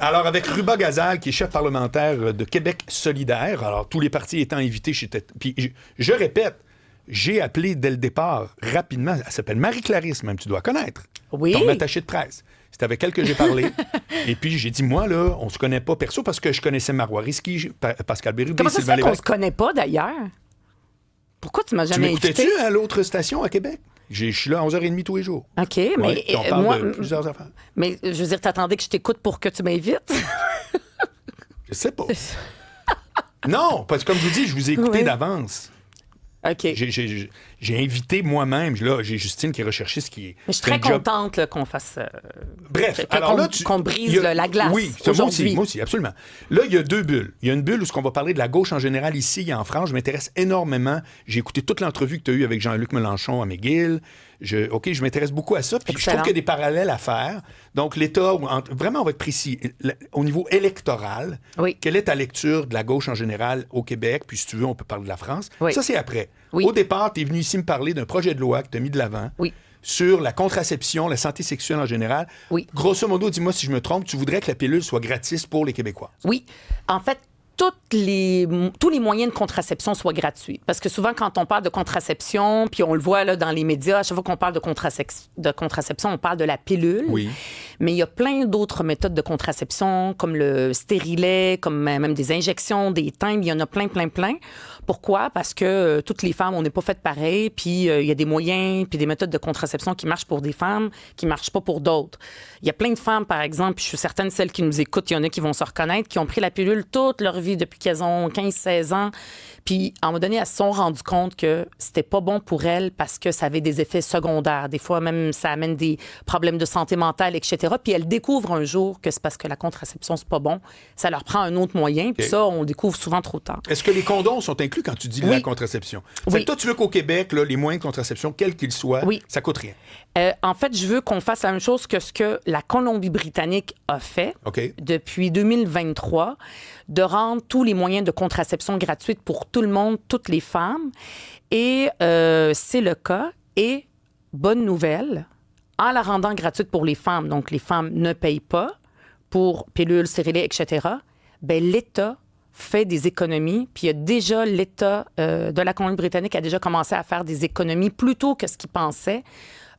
Alors, avec Ruba Gazal, qui est chef parlementaire de Québec solidaire, alors tous les partis étant invités, puis je répète, j'ai appelé dès le départ, rapidement, elle s'appelle Marie-Clarisse, même, tu dois connaître, ton attachée de presse. C'est avec elle que j'ai parlé. Et puis, j'ai dit, moi, là, on se connaît pas perso parce que je connaissais Marois Risky, Pascal Bérubé, Comment ça se Sylvain fait qu'on Lévesque. se connaît pas, d'ailleurs? Pourquoi tu m'as Tu jamais m'écoutais-tu invité? à l'autre station à Québec? Je suis là à 11h30 tous les jours. OK, Ouais, mais puis on parle moi... de plusieurs affaires. Mais je veux dire, t'attendais que je t'écoute pour que tu m'invites? Je sais pas. Non, parce que comme je vous dis, je vous ai écouté Oui. d'avance. OK. J'ai invité moi-même. Là, j'ai Justine qui est recherchiste qui est. Mais je suis c'est très un job- contente là, qu'on fasse... Bref, alors là, qu'on brise il y a- la glace Oui, ça, aujourd'hui. moi aussi, absolument. Là, il y a deux bulles. Il y a une bulle où on va parler de la gauche en général ici et en France. Je m'intéresse énormément. J'ai écouté toute l'entrevue que tu as eue avec Jean-Luc Mélenchon à McGill. Je m'intéresse beaucoup à ça. Puis je Excellent. trouve qu'il y a des parallèles à faire. Donc, l'État, vraiment, on va être précis. Au niveau électoral, Oui. quelle est ta lecture de la gauche en général au Québec? Puis si tu veux, on peut parler de la France. Oui. Ça, c'est après. Oui. Au départ, tu es venu ici me parler d'un projet de loi que tu as mis de l'avant. Oui. Sur la contraception, la santé sexuelle en général. Oui. Grosso modo, dis-moi si je me trompe, tu voudrais que la pilule soit gratis pour les Québécois. Oui. En fait, tous les moyens de contraception soient gratuits. Parce que souvent, quand on parle de contraception, puis on le voit là, dans les médias, à chaque fois qu'on parle de contraception, on parle de la pilule. Oui. Mais il y a plein d'autres méthodes de contraception, comme le stérilet, comme même des injections, des timbres. Il y en a plein, plein, plein. Pourquoi? Parce que toutes les femmes, on n'est pas faites pareil, puis il y a des moyens, puis des méthodes de contraception qui marchent pour des femmes, qui ne marchent pas pour d'autres. Il y a plein de femmes, par exemple, puis je suis certaine, celles qui nous écoutent, il y en a qui vont se reconnaître, qui ont pris la pilule toute leur vie depuis qu'elles ont 15-16 ans. Puis, à un moment donné, elles se sont rendues compte que c'était pas bon pour elles parce que ça avait des effets secondaires. Des fois, même, ça amène des problèmes de santé mentale, etc. Puis, elles découvrent un jour que c'est parce que la contraception, c'est pas bon. Ça leur prend un autre moyen. Puis ça, on découvre souvent trop tard. Est-ce que les condoms sont inclus quand tu dis Oui. la contraception? Oui. C'est que toi, tu veux qu'au Québec, là, les moyens de contraception, quels qu'ils soient, Oui. ça coûte rien. En fait, je veux qu'on fasse la même chose que ce que la Colombie-Britannique a fait OK? depuis 2023, de rendre tous les moyens de contraception gratuits pour tout le monde, toutes les femmes. Et c'est le cas. Et bonne nouvelle, en la rendant gratuite pour les femmes, donc les femmes ne payent pas pour pilules, stérilet, etc., bien, l'État fait des économies. Puis il y a déjà l'État de la Colombie-Britannique a déjà commencé à faire des économies plus tôt que ce qu'ils pensaient.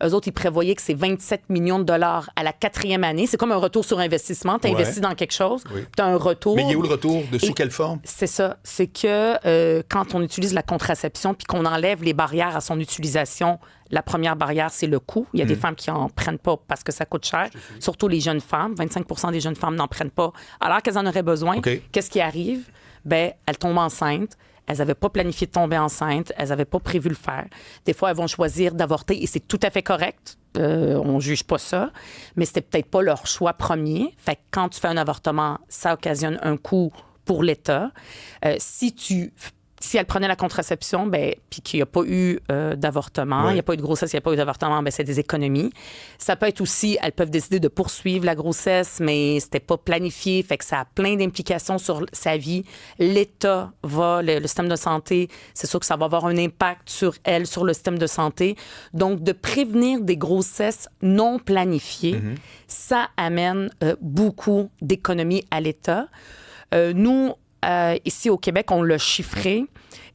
Eux autres, ils prévoyaient que c'est 27 millions de dollars à la 4e année. C'est comme un retour sur investissement. Tu Ouais. investis dans quelque chose, Oui. tu as un retour. Mais il y a où le retour? Sous Et- quelle forme? C'est ça. C'est que quand on utilise la contraception puis qu'on enlève les barrières à son utilisation, la première barrière, c'est le coût. Il y a des femmes qui en prennent pas parce que ça coûte cher. Surtout les jeunes femmes. 25 des jeunes femmes n'en prennent pas alors qu'elles en auraient besoin. OK. Qu'est-ce qui arrive? Bien, elles tombent enceintes. Elles n'avaient pas planifié de tomber enceinte. Elles n'avaient pas prévu le faire. Des fois, elles vont choisir d'avorter et c'est tout à fait correct. On ne juge pas ça. Mais c'était peut-être pas leur choix premier. Fait que quand tu fais un avortement, ça occasionne un coût pour l'État. Si elle prenait la contraception, ben, puis qu'il n'y a pas eu d'avortement, il n'y a pas eu de grossesse, il n'y a pas eu d'avortement, ben, c'est des économies. Ça peut être aussi, elles peuvent décider de poursuivre la grossesse, mais c'était pas planifié, fait que ça a plein d'implications sur sa vie. L'État le système de santé, c'est sûr que ça va avoir un impact sur elle, sur le système de santé. Donc, de prévenir des grossesses non planifiées, ça amène beaucoup d'économies à l'État. Nous, ici au Québec, on l'a chiffré.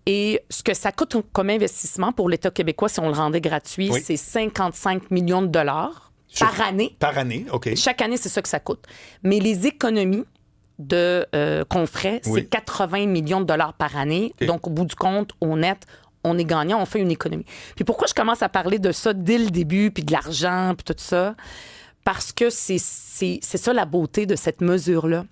Et ce que ça coûte comme investissement pour l'État québécois, si on le rendait gratuit, Oui. c'est 55 millions de dollars par année. Par année, OK. Chaque année, c'est ça que ça coûte. Mais les économies qu'on ferait, Oui. c'est 80 millions de dollars par année. OK. Donc, au bout du compte, au net, on est gagnant, on fait une économie. Puis pourquoi je commence à parler de ça dès le début, puis de l'argent, puis tout ça? Parce que c'est ça la beauté de cette mesure-là.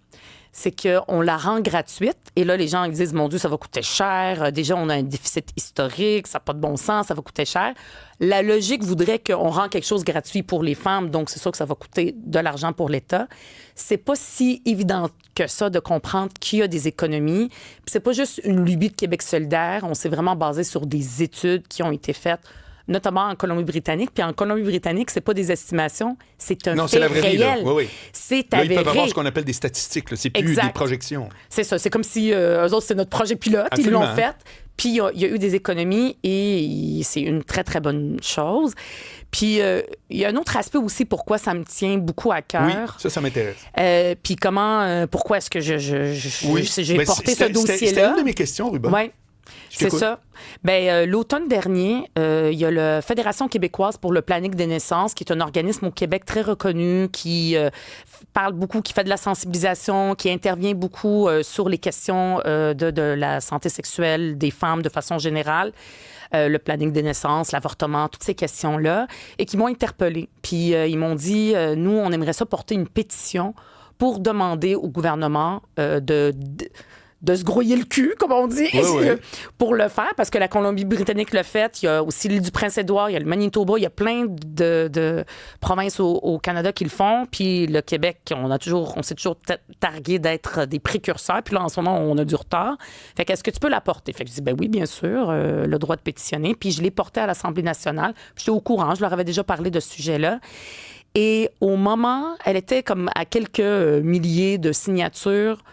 C'est qu'on la rend gratuite. Et là, les gens ils disent, mon Dieu, ça va coûter cher. Déjà, on a un déficit historique. Ça n'a pas de bon sens. Ça va coûter cher. La logique voudrait qu'on rend quelque chose gratuit pour les femmes. Donc, c'est sûr que ça va coûter de l'argent pour l'État. C'est pas si évident que ça de comprendre qu'il y a des économies. Puis c'est pas juste une lubie de Québec solidaire. On s'est vraiment basé sur des études qui ont été faites notamment en Colombie-Britannique. Puis en Colombie-Britannique, c'est pas des estimations, c'est un non, fait c'est la vraie vie, réel. là. Oui, oui. C'est là, avéré. ils peuvent avoir ce qu'on appelle des statistiques. Là. C'est plus Exact. des projections. C'est ça. C'est comme si eux autres, c'est notre projet pilote. Absolument. Ils l'ont fait. Puis il y a eu des économies et c'est une très, très bonne chose. Puis il y a un autre aspect aussi pourquoi ça me tient beaucoup à cœur. Oui, ça m'intéresse. Puis pourquoi est-ce que j'ai Ben, porté ce c'était dossier-là? une de mes questions, Ruba. Oui. C'est ça. L'automne dernier, il y a la Fédération québécoise pour le planning des naissances, qui est un organisme au Québec très reconnu, qui parle beaucoup, qui fait de la sensibilisation, qui intervient beaucoup sur les questions de la santé sexuelle des femmes de façon générale. Le planning des naissances, l'avortement, toutes ces questions-là, et qui m'ont interpellée. Puis ils m'ont dit, nous, on aimerait ça porter une pétition pour demander au gouvernement de se grouiller le cul, comme on dit, pour le faire, parce que la Colombie-Britannique l'a fait. Il y a aussi l'île du Prince-Édouard, il y a le Manitoba, il y a plein de provinces au Canada qui le font. Puis le Québec, on s'est toujours targué d'être des précurseurs. Puis là, en ce moment, on a du retard. Fait qu'est-ce que tu peux l'apporter? Fait que je dis, oui, bien sûr, le droit de pétitionner. Puis je l'ai porté à l'Assemblée nationale. Puis j'étais au courant, je leur avais déjà parlé de ce sujet-là. Et au moment, elle était comme à quelques milliers de signatures.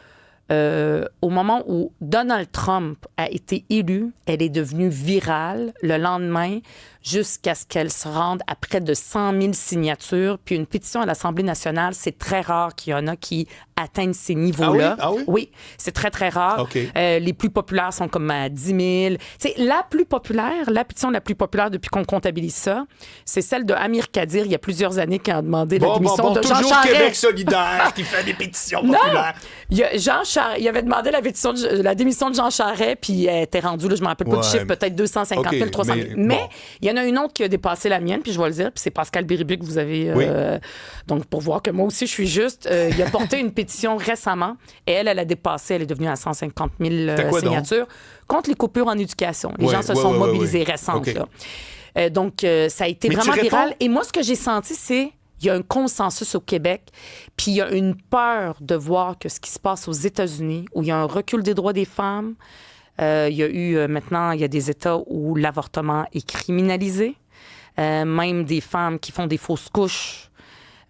Au moment où Donald Trump a été élu, elle est devenue virale le lendemain jusqu'à ce qu'elle se rende à près de 100 000 signatures. Puis une pétition à l'Assemblée nationale, c'est très rare qu'il y en a qui atteignent ces niveaux-là. Ah oui? Oui, c'est très, très rare. Okay. Les plus populaires sont comme à 10 000. C'est la pétition la plus populaire depuis qu'on comptabilise ça, c'est celle de Amir Kadir, il y a plusieurs années, qui a demandé la démission de Jean toujours Charest. Québec solidaire qui fait des pétitions populaires. Il avait demandé la démission de Jean Charest, puis elle était rendue, là, je ne me rappelle pas du chiffre, peut-être 250 000, 300 000. Mais il y en a une autre qui a dépassé la mienne, puis je vais le dire, puis c'est Pascal Béribu que vous avez... donc, pour voir que moi aussi, je suis juste, il a porté une pétition récemment, et elle a dépassé, elle est devenue à 150 000 signatures, contre les coupures en éducation. Les gens se sont mobilisés récentes. Là. Donc, ça a été vraiment viral. Et moi, ce que j'ai senti, c'est il y a un consensus au Québec, puis il y a une peur de voir que ce qui se passe aux États-Unis, où il y a un recul des droits des femmes, il y a eu maintenant, il y a des États où l'avortement est criminalisé, même des femmes qui font des fausses couches,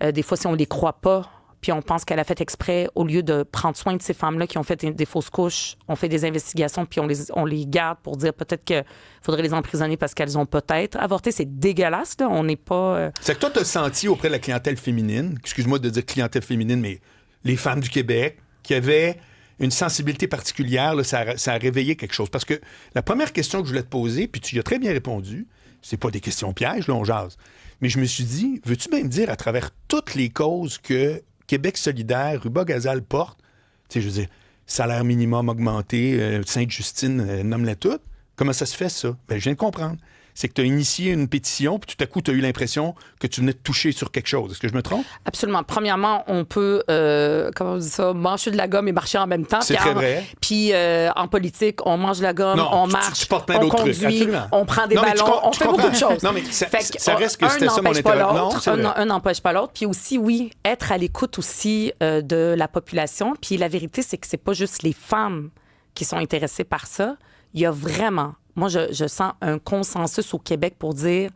des fois si on les croit pas, puis on pense qu'elle a fait exprès, au lieu de prendre soin de ces femmes-là qui ont fait des fausses couches, on fait des investigations, puis on les garde pour dire peut-être qu'il faudrait les emprisonner parce qu'elles ont peut-être avorté. C'est dégueulasse, là. On n'est pas... C'est que toi, tu as senti auprès de la clientèle féminine, excuse-moi de dire clientèle féminine, mais les femmes du Québec, qui avaient une sensibilité particulière, là, ça a réveillé quelque chose. Parce que la première question que je voulais te poser, puis tu y as très bien répondu, c'est pas des questions pièges, là, on jase. Mais je me suis dit, veux-tu bien me dire, à travers toutes les causes que Québec solidaire, Ruba Gazal porte, tu sais, je veux dire, salaire minimum augmenté, Sainte-Justine, nomme-la toute. Comment ça se fait, ça? Ben, je viens de comprendre. C'est que tu as initié une pétition, puis tout à coup, tu as eu l'impression que tu venais de toucher sur quelque chose. Est-ce que je me trompe? Absolument. Premièrement, on peut, comment on dit ça, manger de la gomme et marcher en même temps. C'est très vrai. Puis en politique, on mange de la gomme, on marche, on conduit, on prend des ballons, on fait beaucoup de choses. Non, mais ça reste que c'était ça mon intérêt. Un n'empêche pas l'autre. Puis aussi, oui, être à l'écoute aussi de la population. Puis la vérité, c'est que c'est pas juste les femmes qui sont intéressées par ça. Il y a vraiment... Moi, je sens un consensus au Québec pour dire,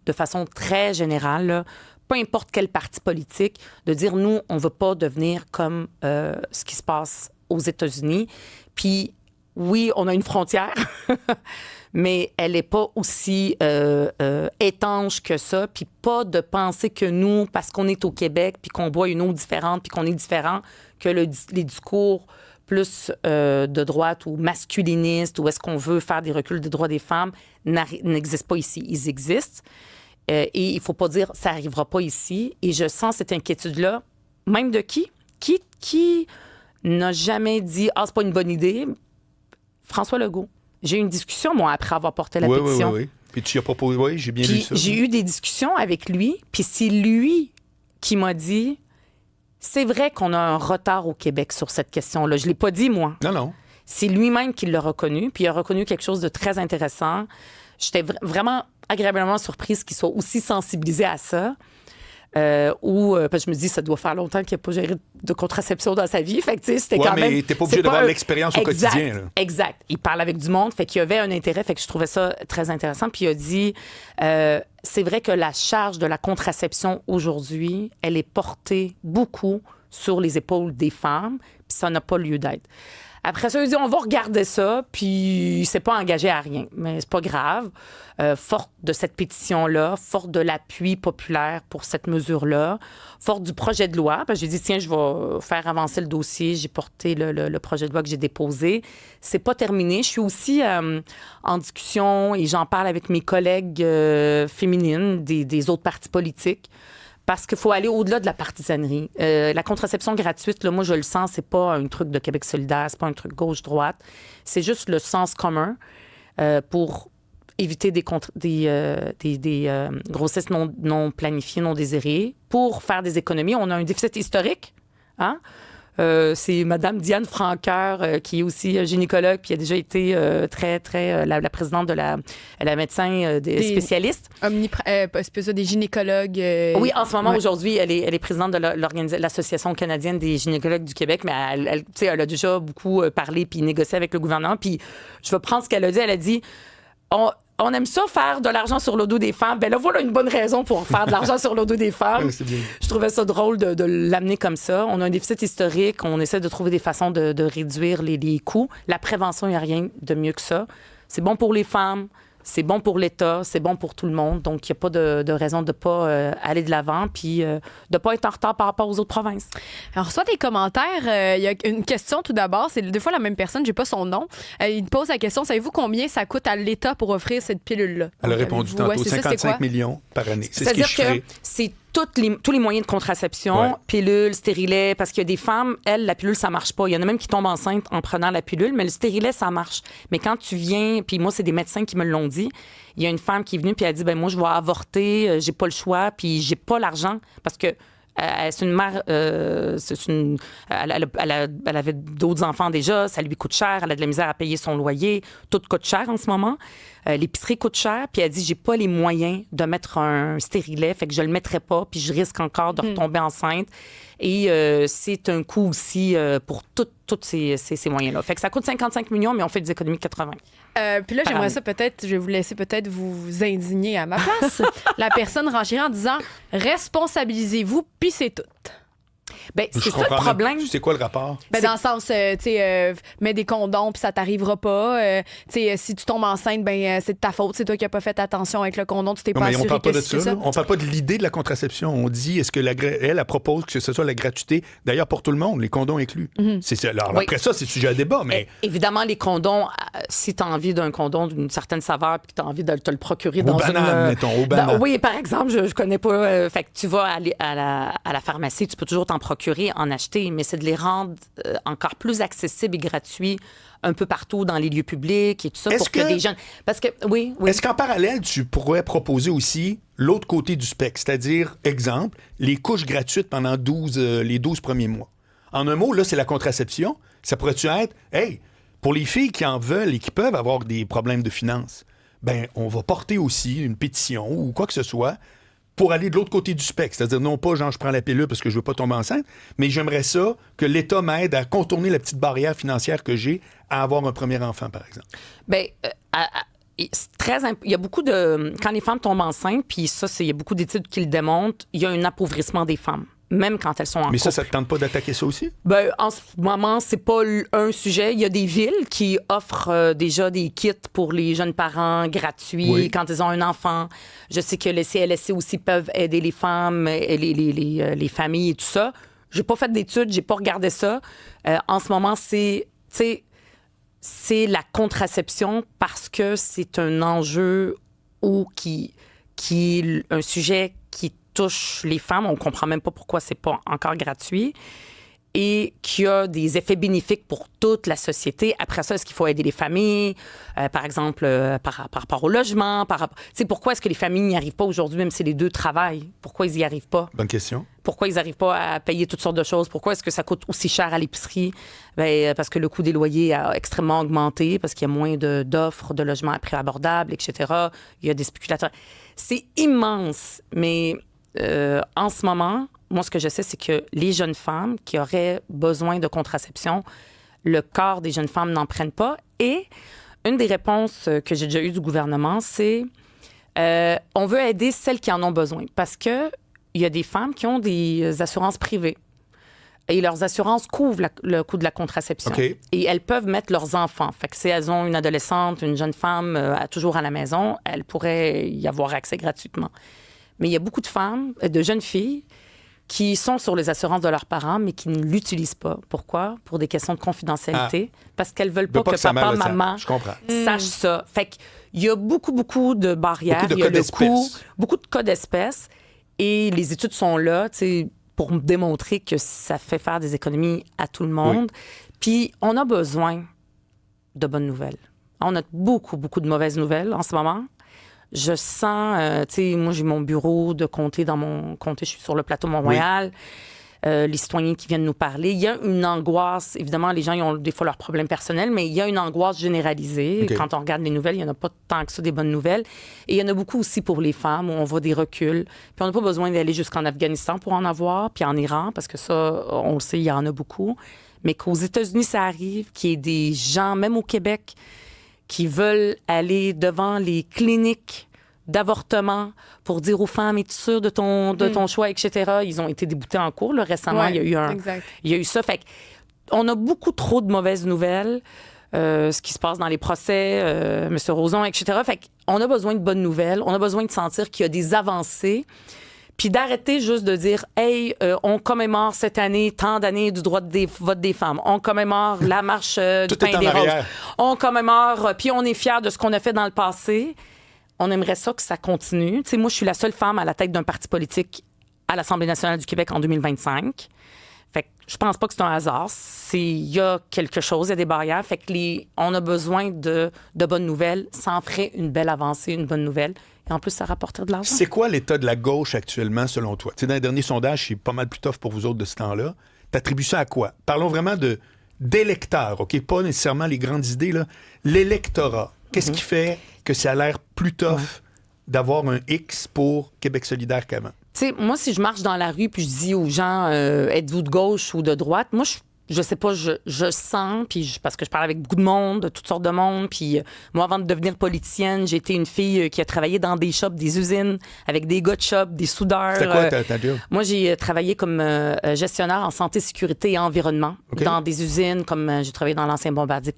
de façon très générale, là, peu importe quel parti politique, de dire, nous, on ne veut pas devenir comme ce qui se passe aux États-Unis. Puis, oui, on a une frontière, mais elle n'est pas aussi étanche que ça. Puis pas de penser que nous, parce qu'on est au Québec, puis qu'on boit une eau différente, puis qu'on est différent, que les discours... plus de droite ou masculiniste, ou est-ce qu'on veut faire des reculs des droits des femmes, n'existent pas ici. Ils existent. Et il ne faut pas dire « ça n'arrivera pas ici ». Et je sens cette inquiétude-là, même de qui? Qui n'a jamais dit « ah, c'est pas une bonne idée ». François Legault. J'ai eu une discussion, moi, après avoir porté la pétition. Oui. Puis tu as proposé... Oui, j'ai bien lu ça. J'ai eu des discussions avec lui, puis c'est lui qui m'a dit... C'est vrai qu'on a un retard au Québec sur cette question-là. Je ne l'ai pas dit, moi. Non. C'est lui-même qui l'a reconnu, puis il a reconnu quelque chose de très intéressant. J'étais vraiment agréablement surprise qu'il soit aussi sensibilisé à ça. Parce que je me dis, ça doit faire longtemps qu'il n'a pas géré de contraception dans sa vie. Fait que, tu sais, c'était Ouais, quand même... mais t'es pas obligé d'avoir l'expérience au Exact, quotidien. Là. Exact. Il parle avec du monde, fait qu'il y avait un intérêt, fait que je trouvais ça très intéressant. Puis il a dit, c'est vrai que la charge de la contraception aujourd'hui, elle est portée beaucoup sur les épaules des femmes, puis ça n'a pas lieu d'être. Après ça, il dit, on va regarder ça, puis il s'est pas engagé à rien. Mais c'est pas grave. Forte de cette pétition-là, forte de l'appui populaire pour cette mesure-là, forte du projet de loi, parce que j'ai dit, tiens, je vais faire avancer le dossier. J'ai porté le projet de loi que j'ai déposé. C'est pas terminé. Je suis aussi en discussion et j'en parle avec mes collègues féminines des autres partis politiques. Parce qu'il faut aller au-delà de la partisanerie. La contraception gratuite, là, moi, je le sens, c'est pas un truc de Québec solidaire, c'est pas un truc gauche-droite. C'est juste le sens commun pour éviter des grossesses non planifiées, non désirées, pour faire des économies. On a un déficit historique, hein? C'est Mme Diane Franqueur, qui est aussi gynécologue, puis a déjà été la présidente de la médecin des spécialistes. C'est ça, des gynécologues. Oui, en ce moment, aujourd'hui, elle est présidente de l'Association canadienne des gynécologues du Québec, mais elle a déjà beaucoup parlé puis négocié avec le gouvernement. Puis je vais prendre ce qu'elle a dit. Elle a dit... On aime ça faire de l'argent sur le dos des femmes. Ben là, voilà une bonne raison pour faire de l'argent sur le dos des femmes. Oui, c'est bien. Je trouvais ça drôle de l'amener comme ça. On a un déficit historique. On essaie de trouver des façons de réduire les coûts. La prévention, il n'y a rien de mieux que ça. C'est bon pour les femmes. C'est bon pour l'État, c'est bon pour tout le monde. Donc, il n'y a pas de raison de ne pas aller de l'avant puis de ne pas être en retard par rapport aux autres provinces. Alors, reçoit des commentaires. Il y a une question tout d'abord. C'est deux fois la même personne, j'ai pas son nom. Il pose la question, savez-vous combien ça coûte à l'État pour offrir cette pilule-là? Elle a répondu tantôt, 55 millions par année. C'est ce qui est chiffré. Que c'est tous les moyens de contraception, pilule, stérilet, parce qu'il y a des femmes, elles, la pilule, ça marche pas. Il y en a même qui tombent enceintes en prenant la pilule, mais le stérilet, ça marche. Mais quand tu viens, puis moi, c'est des médecins qui me l'ont dit, il y a une femme qui est venue puis elle a dit, ben moi, je vais avorter, j'ai pas le choix, puis j'ai pas l'argent, parce que c'est une mère, elle avait d'autres enfants déjà, ça lui coûte cher, elle a de la misère à payer son loyer, tout coûte cher en ce moment. L'épicerie coûte cher, puis elle dit, j'ai pas les moyens de mettre un stérilet, fait que je le mettrai pas, puis je risque encore de retomber enceinte. Et c'est un coût aussi pour tous ces moyens-là. Fait que ça coûte 55 millions, mais on fait des économies de 80. Puis là, j'aimerais ça peut-être, je vais vous laisser peut-être vous indigner à ma place. La personne renchérit en disant, responsabilisez-vous, puis c'est tout. Ben, c'est ça le problème. C'est quoi le rapport? Ben, dans le sens, tu sais, mets des condoms puis ça t'arrivera pas. Tu sais, si tu tombes enceinte, ben c'est de ta faute. C'est toi qui n'as pas fait attention avec le condom. Tu t'es pas assuré on parle pas que de c'est ça. ça. On parle pas de l'idée de la contraception. On dit, est-ce que elle propose que ce soit la gratuité, d'ailleurs pour tout le monde, les condoms inclus. C'est ça. Alors, après ça, c'est sujet à débat, mais... Évidemment, les condoms, si tu as envie d'un condom d'une certaine saveur puis que tu as envie de te le procurer au banane, mettons, au banane. Oui, par exemple, je connais pas... fait que tu vas aller à la pharmacie, tu peux toujours t'en procurer, en acheter, mais c'est de les rendre encore plus accessibles et gratuits un peu partout dans les lieux publics et tout ça, pour que des jeunes... Parce que, oui. Est-ce qu'en parallèle, tu pourrais proposer aussi l'autre côté du spectre, c'est-à-dire, exemple, les couches gratuites pendant les 12 premiers mois? En un mot, là, c'est la contraception. Ça pourrait-tu être, hey, pour les filles qui en veulent et qui peuvent avoir des problèmes de finances, ben, on va porter aussi une pétition ou quoi que ce soit pour aller de l'autre côté du spectre. C'est-à-dire, non pas, genre, je prends la pilule parce que je veux pas tomber enceinte, mais j'aimerais ça que l'État m'aide à contourner la petite barrière financière que j'ai à avoir un premier enfant, par exemple. Bien, il y a beaucoup de... Quand les femmes tombent enceintes, puis ça, il y a beaucoup d'études qui le démontrent, il y a un appauvrissement des femmes, même quand elles sont en couple. Mais ça te tente pas d'attaquer ça aussi? Ben, en ce moment, c'est pas un sujet. Il y a des villes qui offrent déjà des kits pour les jeunes parents gratuits quand ils ont un enfant. Je sais que les CLSC aussi peuvent aider les femmes, les familles et tout ça. J'ai pas fait d'études, j'ai pas regardé ça. En ce moment, c'est la contraception parce que c'est un enjeu qui est un sujet qui touche les femmes. On comprend même pas pourquoi c'est pas encore gratuit et qui a des effets bénéfiques pour toute la société. Après ça, est-ce qu'il faut aider les familles, par exemple, par rapport au logement? Pourquoi est-ce que les familles n'y arrivent pas aujourd'hui, même si les deux travaillent? Pourquoi ils n'y arrivent pas? Bonne question. Pourquoi ils n'arrivent pas à payer toutes sortes de choses? Pourquoi est-ce que ça coûte aussi cher à l'épicerie? Bien, parce que le coût des loyers a extrêmement augmenté, parce qu'il y a moins d'offres de logements à prix abordable, etc. Il y a des spéculateurs. C'est immense, mais en ce moment, moi, ce que je sais, c'est que les jeunes femmes qui auraient besoin de contraception, le corps des jeunes femmes n'en prennent pas. Et une des réponses que j'ai déjà eues du gouvernement, c'est on veut aider celles qui en ont besoin. Parce qu'il y a des femmes qui ont des assurances privées. Et leurs assurances couvrent le coût de la contraception. Okay. Et elles peuvent mettre leurs enfants. Fait que si elles ont une adolescente, une jeune femme toujours à la maison, elles pourraient y avoir accès gratuitement. Mais il y a beaucoup de femmes, de jeunes filles, qui sont sur les assurances de leurs parents, mais qui ne l'utilisent pas. Pourquoi? Pour des questions de confidentialité. Parce qu'elles ne veulent pas que papa, maman sachent ça. Fait qu'il y a beaucoup de barrières. Beaucoup de cas d'espèce. Beaucoup de cas d'espèces. Et les études sont là, tu sais, pour démontrer que ça fait faire des économies à tout le monde. Oui. Puis, on a besoin de bonnes nouvelles. On a beaucoup de mauvaises nouvelles en ce moment. Je sens, tu sais, moi, j'ai mon bureau de comté dans mon comté. Je suis sur le plateau Mont-Royal. Oui. Les citoyens qui viennent nous parler. Il y a une angoisse. Évidemment, les gens ils ont des fois leurs problèmes personnels, mais il y a une angoisse généralisée. Okay. Quand on regarde les nouvelles, il n'y en a pas tant que ça des bonnes nouvelles. Et il y en a beaucoup aussi pour les femmes où on voit des reculs. Puis on n'a pas besoin d'aller jusqu'en Afghanistan pour en avoir, puis en Iran, parce que ça, on le sait, il y en a beaucoup. Mais qu'aux États-Unis, ça arrive, qu'il y ait des gens, même au Québec, qui veulent aller devant les cliniques d'avortement pour dire aux femmes, es-tu sûre de ton choix, etc. Ils ont été déboutés en cours. Là, récemment, il y a eu ça. Fait qu'on a beaucoup trop de mauvaises nouvelles, ce qui se passe dans les procès, M. Roson, etc. Fait qu'on a besoin de bonnes nouvelles. On a besoin de sentir qu'il y a des avancées. Puis d'arrêter juste de dire, hey, on commémore cette année tant d'années du droit de vote des femmes. On commémore la marche du pain et des roses. On commémore, puis on est fiers de ce qu'on a fait dans le passé. On aimerait ça que ça continue. Tu sais, moi, je suis la seule femme à la tête d'un parti politique à l'Assemblée nationale du Québec en 2025. Fait que je pense pas que c'est un hasard. Il y a quelque chose, il y a des barrières. Fait que on a besoin de bonnes nouvelles. Ça en ferait une belle avancée, une bonne nouvelle. Et en plus, ça rapporterait de l'argent. C'est quoi l'état de la gauche actuellement, selon toi? Tu sais, dans les derniers sondages, c'est pas mal plus tough pour vous autres de ce temps-là. T'attribues ça à quoi? Parlons vraiment d'électeurs, OK? Pas nécessairement les grandes idées, là. L'électorat. Qu'est-ce qui fait que ça a l'air plus tough d'avoir un X pour Québec solidaire qu'avant? Tu sais, moi, si je marche dans la rue puis je dis aux gens, êtes-vous de gauche ou de droite? Moi, je sais pas, je sens, puis parce que je parle avec beaucoup de monde, de toutes sortes de monde, puis moi, avant de devenir politicienne, j'ai été une fille qui a travaillé dans des shops, des usines, avec des gars de shop, des soudeurs. C'était quoi ta job? Moi, j'ai travaillé comme gestionnaire en santé, sécurité et environnement dans des usines, comme j'ai travaillé dans l'ancien bombardier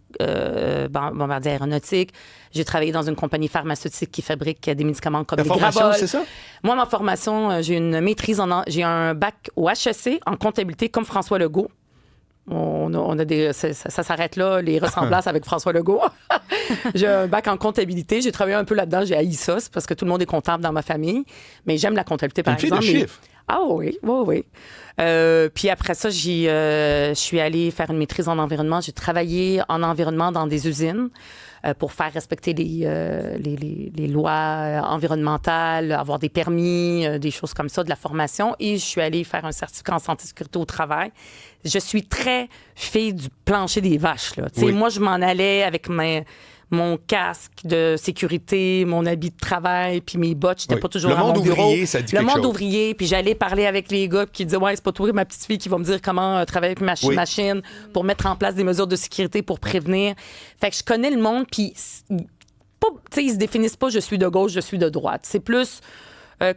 aéronautique. J'ai travaillé dans une compagnie pharmaceutique qui fabrique des médicaments comme les Gravol. C'est ça? Moi, ma formation, j'ai une maîtrise j'ai un bac au HEC en comptabilité comme François Legault. On a ça s'arrête là, les ressemblances avec François Legault. J'ai un bac en comptabilité. J'ai travaillé un peu là-dedans. J'ai haï ça. C'est parce que tout le monde est comptable dans ma famille. Mais j'aime la comptabilité, par exemple. Une fille de chiffres. Ah oui. Puis après ça, je suis allée faire une maîtrise en environnement. J'ai travaillé en environnement dans des usines pour faire respecter les lois environnementales, avoir des permis, des choses comme ça, de la formation. Et je suis allée faire un certificat en santé et sécurité au travail. Je suis très fille du plancher des vaches, là. Oui. Moi, je m'en allais avec mon casque de sécurité, mon habit de travail, puis mes bottes. J'étais pas toujours à mon bureau. Le monde ouvrier, ça dit quelque chose. Le monde ouvrier, puis j'allais parler avec les gars qui disaient « Ouais, c'est pas toi, ma petite fille, qui va me dire comment travailler avec ma machine pour mettre en place des mesures de sécurité pour prévenir. » Fait que je connais le monde, puis ils se définissent pas « Je suis de gauche, je suis de droite ». C'est plus...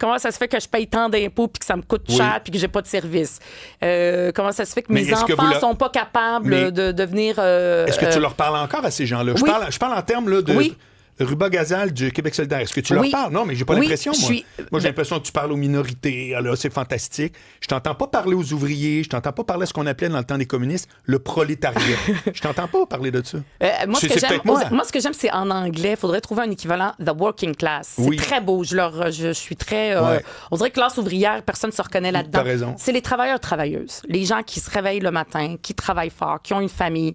comment ça se fait que je paye tant d'impôts puis que ça me coûte cher puis que j'ai pas de service? Comment ça se fait que mes enfants sont pas capables de devenir... Est-ce que tu leur parles encore à ces gens-là? Oui. Je parle en termes là, de Ruba Gazal du Québec solidaire. Est-ce que tu leur parles? Non, mais j'ai pas l'impression, moi. Moi, j'ai l'impression que tu parles aux minorités. Alors, c'est fantastique. Je t'entends pas parler aux ouvriers. Je t'entends pas parler à ce qu'on appelait dans le temps des communistes le prolétariat. Je t'entends pas parler de ça. Moi, ce que j'aime, c'est en anglais. Il faudrait trouver un équivalent « the working class ». C'est très beau. Je suis très... On dirait que classe ouvrière, personne ne se reconnaît là-dedans. T'as raison. C'est les travailleurs-travailleuses. Les gens qui se réveillent le matin, qui travaillent fort, qui ont une famille,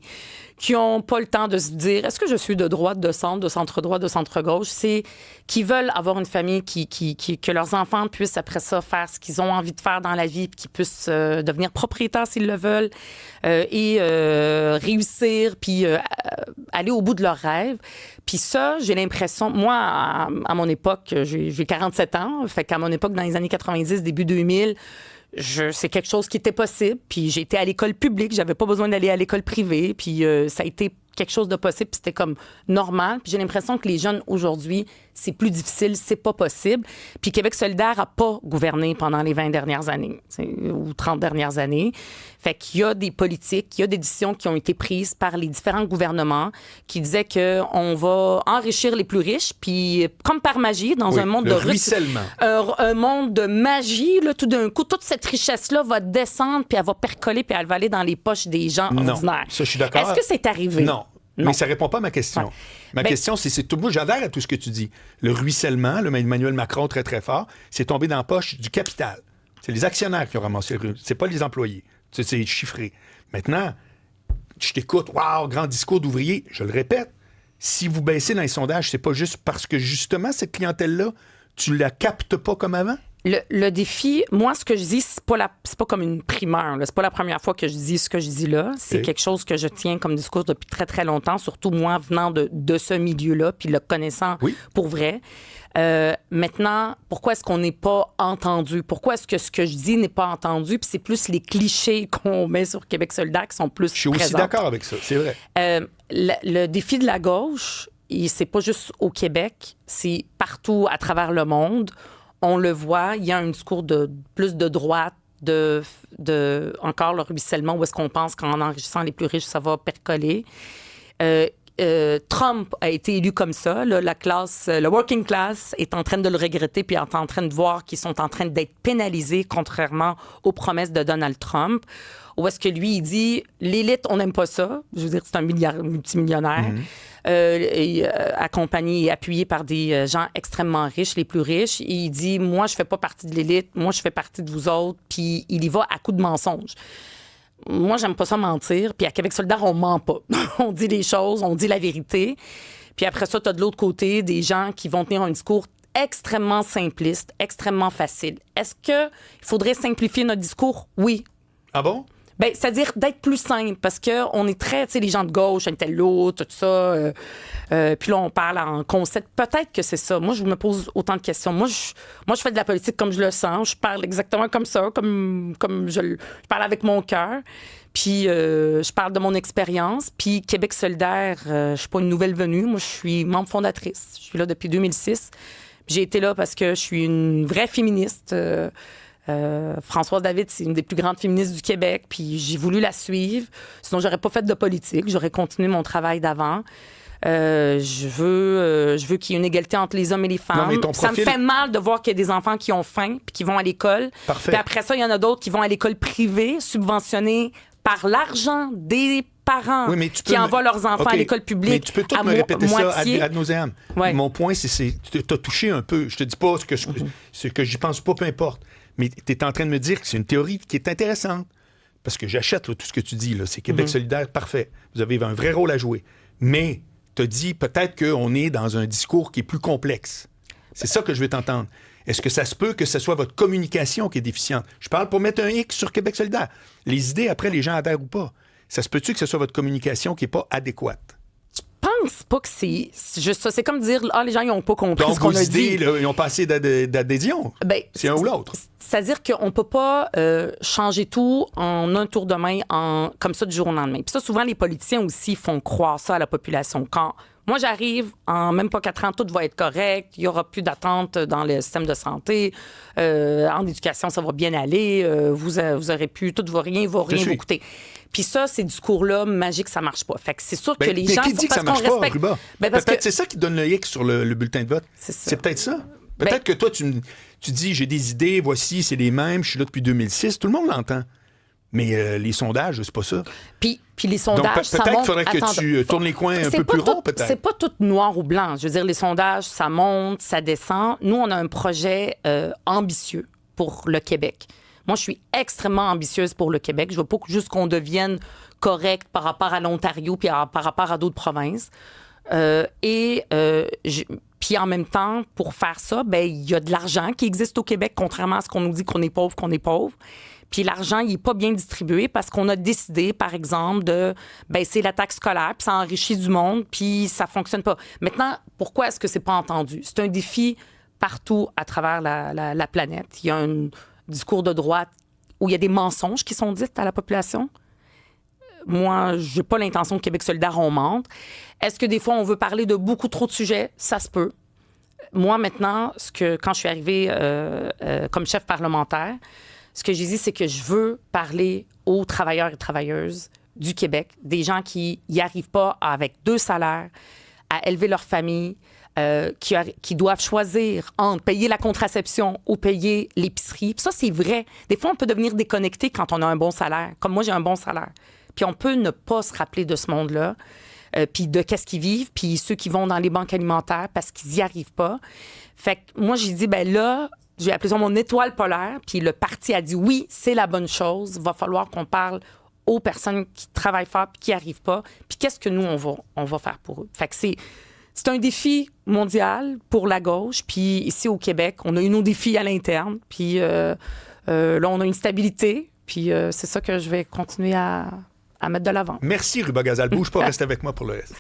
qui n'ont pas le temps de se dire est-ce que je suis de droite, de centre-droit, de centre-gauche, c'est qui veulent avoir une famille que leurs enfants puissent après ça faire ce qu'ils ont envie de faire dans la vie, puis qu'ils puissent devenir propriétaires s'ils le veulent et réussir, puis aller au bout de leurs rêves. Puis ça, j'ai l'impression, moi, à mon époque, j'ai 47 ans, fait qu'à mon époque, dans les années 90, début 2000, c'est quelque chose qui était possible. Puis j'ai été à l'école publique, j'avais pas besoin d'aller à l'école privée. Puis ça a été quelque chose de possible, puis c'était comme normal. Puis j'ai l'impression que les jeunes aujourd'hui, c'est plus difficile, c'est pas possible. Puis Québec solidaire a pas gouverné pendant les 20 dernières années ou 30 dernières années. Fait qu'il y a des politiques, il y a des décisions qui ont été prises par les différents gouvernements qui disaient qu'on va enrichir les plus riches, puis comme par magie, dans un monde de ruissellement. Un monde de magie, là, tout d'un coup, toute cette richesse-là va descendre, puis elle va percoler, puis elle va aller dans les poches des gens ordinaires. Ça, je suis d'accord. Est-ce que c'est arrivé? Non. Mais ça répond pas à ma question. Ouais. Ma question, c'est tout. Moi, j'adhère à tout ce que tu dis. Le ruissellement, le Emmanuel Macron, très, très fort, c'est tombé dans la poche du capital. C'est les actionnaires qui ont ramassé le ruissellement. C'est pas les employés. C'est chiffré. Maintenant, je t'écoute. Wow, grand discours d'ouvrier. Je le répète. Si vous baissez dans les sondages, c'est pas juste parce que, justement, cette clientèle-là, tu la captes pas comme avant? Le défi, moi, ce que je dis, c'est pas comme une primeur. Là. C'est pas la première fois que je dis ce que je dis là. C'est quelque chose que je tiens comme discours depuis très, très longtemps, surtout moi venant de ce milieu-là, puis le connaissant pour vrai. Maintenant, pourquoi est-ce qu'on n'est pas entendu? Pourquoi est-ce que ce que je dis n'est pas entendu? Puis c'est plus les clichés qu'on met sur Québec solidaire qui sont plus présents. Je suis aussi d'accord avec ça, c'est vrai. Le défi de la gauche, c'est pas juste au Québec, c'est partout à travers le monde. On le voit, il y a un discours plus de droite, encore le ruissellement, où est-ce qu'on pense qu'en enrichissant les plus riches, ça va percoler. Trump a été élu comme ça. Là, le working class est en train de le regretter puis est en train de voir qu'ils sont en train d'être pénalisés, contrairement aux promesses de Donald Trump. Où est-ce que lui, il dit, l'élite, on n'aime pas ça. Je veux dire, c'est un multimillionnaire. Accompagné et appuyé par des gens extrêmement riches, les plus riches. Il dit, moi, je fais pas partie de l'élite, moi, je fais partie de vous autres, puis il y va à coups de mensonges. Moi, j'aime pas ça mentir, puis à Québec solidaire, on ment pas. On dit les choses, on dit la vérité. Puis après ça, t'as de l'autre côté des gens qui vont tenir un discours extrêmement simpliste, extrêmement facile. Est-ce qu'il faudrait simplifier notre discours? Oui. Ah bon? Ben, c'est-à-dire d'être plus simple, parce qu'on est très, tu sais, les gens de gauche, intello, tout ça. Puis là, on parle en concept. Peut-être que c'est ça. Moi, je me pose autant de questions. Moi, je fais de la politique comme je le sens. Je parle exactement comme ça, comme je parle avec mon cœur. Puis je parle de mon expérience. Puis Québec solidaire, je suis pas une nouvelle venue. Moi, je suis membre fondatrice. Je suis là depuis 2006. J'ai été là parce que je suis une vraie féministe. Françoise David, c'est une des plus grandes féministes du Québec, puis j'ai voulu la suivre. Sinon, j'aurais pas fait de politique, j'aurais continué mon travail d'avant. Je veux qu'il y ait une égalité entre les hommes et les femmes. Non, ça me fait mal de voir qu'il y a des enfants qui ont faim puis qui vont à l'école. Parfait. Puis après ça, il y en a d'autres qui vont à l'école privée, subventionnée par l'argent des parents qui envoient leurs enfants à l'école publique. Mais tu peux tout me répéter ça ad nauseam. Ouais. Mon point, c'est tu as touché un peu. Je te dis pas ce que j'y pense pas, peu importe. Mais tu es en train de me dire que c'est une théorie qui est intéressante. Parce que j'achète là, tout ce que tu dis. Là. C'est Québec solidaire, parfait. Vous avez un vrai rôle à jouer. Mais tu as dit peut-être qu'on est dans un discours qui est plus complexe. C'est ça que je veux t'entendre. Est-ce que ça se peut que ce soit votre communication qui est déficiente? Je parle pour mettre un X sur Québec solidaire. Les idées, après, les gens adhèrent ou pas. Ça se peut-tu que ce soit votre communication qui n'est pas adéquate? Je pense pas que c'est juste ça. C'est comme dire, les gens, ils n'ont pas compris donc, ce qu'on a idées, dit. Là, ils ont pas assez d'adhésion. Ben, c'est un ou l'autre. C'est-à-dire qu'on ne peut pas changer tout en un tour de main, comme ça, du jour au lendemain. Puis ça, souvent, les politiciens aussi font croire ça à la population. Quand moi, j'arrive, en même pas 4 ans, tout va être correct, il n'y aura plus d'attente dans le système de santé, en éducation, ça va bien aller, vous aurez pu, tout va rien vous coûter. Puis ça, ces discours-là magiques, ça marche pas. Fait que c'est sûr que les gens... Qui dit que ça marche pas, Ruba? Peut-être c'est ça qui donne le X sur le bulletin de vote. C'est peut-être ça. Peut-être que toi, tu dis, j'ai des idées, voici, c'est les mêmes, je suis là depuis 2006. Tout le monde l'entend. Mais les sondages, c'est pas ça. Puis les sondages, donc, ça montre... Peut-être qu'il faudrait que tu tournes les coins un peu plus ronds, peut-être. C'est pas tout noir ou blanc. Je veux dire, les sondages, ça monte, ça descend. Nous, on a un projet ambitieux pour le Québec. Moi, je suis extrêmement ambitieuse pour le Québec. Je veux pas juste qu'on devienne correct par rapport à l'Ontario puis par rapport à d'autres provinces. Puis en même temps, pour faire ça, il y a de l'argent qui existe au Québec, contrairement à ce qu'on nous dit qu'on est pauvre. Puis l'argent, il n'est pas bien distribué parce qu'on a décidé, par exemple, de baisser la taxe scolaire, puis ça enrichit du monde, puis ça fonctionne pas. Maintenant, pourquoi est-ce que c'est pas entendu? C'est un défi partout à travers la planète. Il y a un discours de droite où il y a des mensonges qui sont dits à la population. Moi, j'ai pas l'intention que Québec solidaire, on mente. Est-ce que des fois, on veut parler de beaucoup trop de sujets? Ça se peut. Moi, maintenant, quand je suis arrivée comme chef parlementaire, ce que j'ai dit, c'est que je veux parler aux travailleurs et travailleuses du Québec, des gens qui n'y arrivent pas avec 2 salaires, à élever leur famille, qui doivent choisir entre payer la contraception ou payer l'épicerie. Puis ça, c'est vrai. Des fois, on peut devenir déconnecté quand on a un bon salaire. Comme moi, j'ai un bon salaire. Puis on peut ne pas se rappeler de ce monde-là, puis de qu'est-ce qu'ils vivent, puis ceux qui vont dans les banques alimentaires parce qu'ils n'y arrivent pas. Fait que moi, j'ai dit, ben là, j'ai appelé ça mon étoile polaire, puis le parti a dit, oui, c'est la bonne chose. Il va falloir qu'on parle aux personnes qui travaillent fort puis qui n'y arrivent pas, puis qu'est-ce que nous, on va faire pour eux. Fait que c'est un défi mondial pour la gauche, puis ici au Québec, on a eu nos défis à l'interne, puis là, on a une stabilité, puis c'est ça que je vais continuer à mettre de l'avant. Merci, Ruba Gazal. Bouge pas, reste avec moi pour le reste.